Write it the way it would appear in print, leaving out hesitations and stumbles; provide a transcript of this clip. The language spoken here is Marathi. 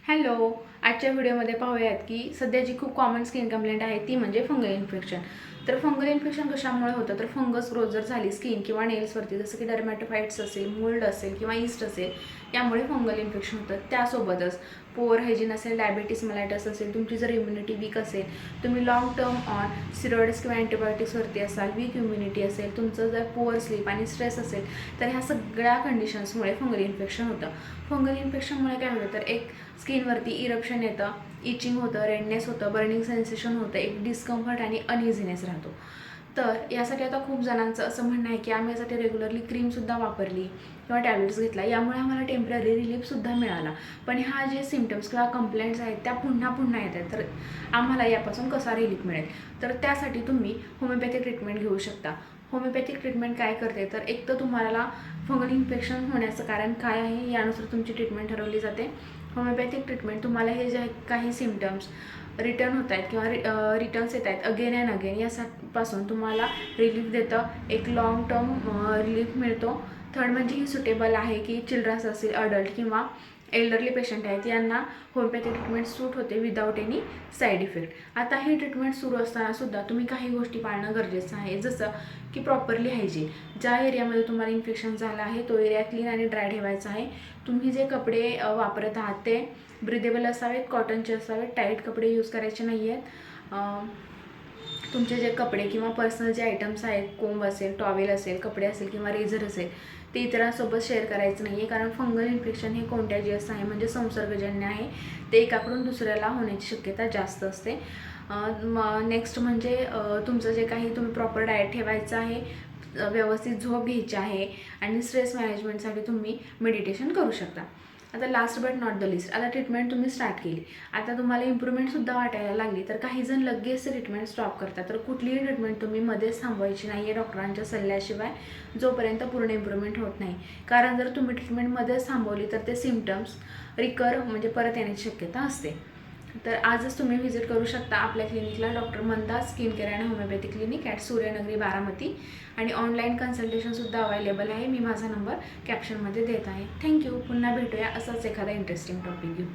हॅलो. आजच्या व्हिडिओमध्ये पाहूयात की सध्या जी खूप कॉमन स्किन कंप्लेंट आहे ती म्हणजे फंगल इन्फेक्शन. तर फंगल इन्फेक्शन कशामुळे होतं तर फंगस ग्रोथ जर झाली स्किन किंवा नेल्सवरती, जसं की डर्मॅटोफाइट्स असेल, मोल्ड असेल किंवा ईस्ट असेल, यामुळे फंगल इन्फेक्शन होतं. त्यासोबतच पोअर हायजीन असेल, डायबिटीस मेलायटस असेल, तुमची जर इम्युनिटी वीक असेल, तुम्ही लॉंग टर्म ऑन स्टिरॉइड्स किंवा अँटीबायोटिक्सवरती असाल, वीक इम्युनिटी असेल, तुमचं जर पुअर स्लीप आणि स्ट्रेस असेल, तर ह्या सगळ्या कंडिशन्समुळे फंगल इन्फेक्शन होतं. फंगल इन्फेक्शनमुळे काय होतं तर एक स्किनवरती इरप्शन येतं, इचिंग होतं, रेडनेस होतं, बर्निंग सेन्सेशन होतं, एक डिस्कम्फर्ट आणि अनइझीनेस राहतो. तर यासाठी आता खूप जणांचं असं म्हणणं आहे की आम्ही यासाठी रेग्युलरली क्रीमसुद्धा वापरली किंवा टॅब्लेट्स घेतला, यामुळे आम्हाला टेम्पररी रिलीफसुद्धा मिळाला, पण ह्या जे सिम्टम्स किंवा कंप्लेंट्स आहेत त्या पुन्हा पुन्हा येत आहेत. तर आम्हाला यापासून कसा रिलीफ मिळेल, तर त्यासाठी तुम्ही होमिओपॅथिक ट्रीटमेंट घेऊ शकता. होमिओपॅथिक ट्रीटमेंट काय करते तर एक तर तुम्हाला फंगल इन्फेक्शन होण्याचं कारण काय आहे यानुसार तुमची ट्रीटमेंट ठरवली जाते. होमिओपॅथिक ट्रीटमेंट तुम्हाला हे जे काही सिम्टम्स रिटर्न होत आहेत किंवा रिटर्न्स येत आहेत अगेन अँड अगेन, यापासून तुम्हाला रिलीफ देतं, एक लाँग टर्म रिलीफ मिळतो. थर्ड म्हणजे ही सुटेबल आहे की चिल्ड्रन्स असेल, अडल्ट किंवा एल्डरली पेशंट आहेत यांना होमिओपॅथिक ट्रीटमेंट सूट होते विदाऊट एनी साईड इफेक्ट. आता ही ट्रीटमेंट सुरू असताना सुद्धा तुम्ही काही गोष्टी पाळणं गरजेचं आहे, जसं की प्रॉपरली हायजीन. ज्या एरियामध्ये तुम्हाला इन्फेक्शन झालं आहे तो एरिया क्लीन आणि ड्राय ठेवायचा आहे. तुम्ही जे कपडे वापरत आहात ते ब्रिदेबल असावेत, कॉटनचे असावेत, टाईट कपडे यूज करायचे नाही आहेत. तुमचे जे कपडे किंवा पर्सनल जे आयटम्स आहेत, कोंब असेल, टॉवेल असेल, कपडे असेल किंवा रेझर असेल, ते इतरांसोबत शेअर करायचं नाही आहे, कारण फंगल इन्फेक्शन हे कोणत्याजियस आहे म्हणजे संसर्गजन्य आहे, ते एकाकडून दुसऱ्याला होण्याची शक्यता जास्त असते. नेक्स्ट म्हणजे तुमचं जे काही तुम्ही प्रॉपर डाएट ठेवायचं आहे, व्यवस्थित झोप घ्यायची आहे आणि स्ट्रेस मॅनेजमेंटसाठी तुम्ही मेडिटेशन करू शकता. आता last but not the list, आता ट्रीटमेंट तुम्ही स्टार्ट केली, आता तुम्हाला इम्प्रूव्हमेंटसुद्धा वाटायला लागली, तर काही जण लगेच ट्रीटमेंट स्टॉप करतात. तर कुठलीही ट्रीटमेंट तुम्ही मध्येच थांबवायची नाही आहे डॉक्टरांच्या सल्ल्याशिवाय, जोपर्यंत पूर्ण इम्प्रूव्हमेंट होत नाही. कारण जर तुम्ही ट्रीटमेंटमध्येच थांबवली तर ते सिम्टम्स रिकर म्हणजे परत येण्याची शक्यता असते. तर आजच तुम्ही व्हिजिट करू शकता आपल्या क्लिनिकला, doctor Manda skin care and homeopathy clinic at Suryanagari Baramati, आणि ऑनलाईन कन्सल्टेशनसुद्धा अवेलेबल आहे. मी माझा नंबर कॅप्शनमध्ये देत आहे. थँक्यू. पुन्हा भेटूया असाच एखादा इंटरेस्टिंग टॉपिक घेऊन.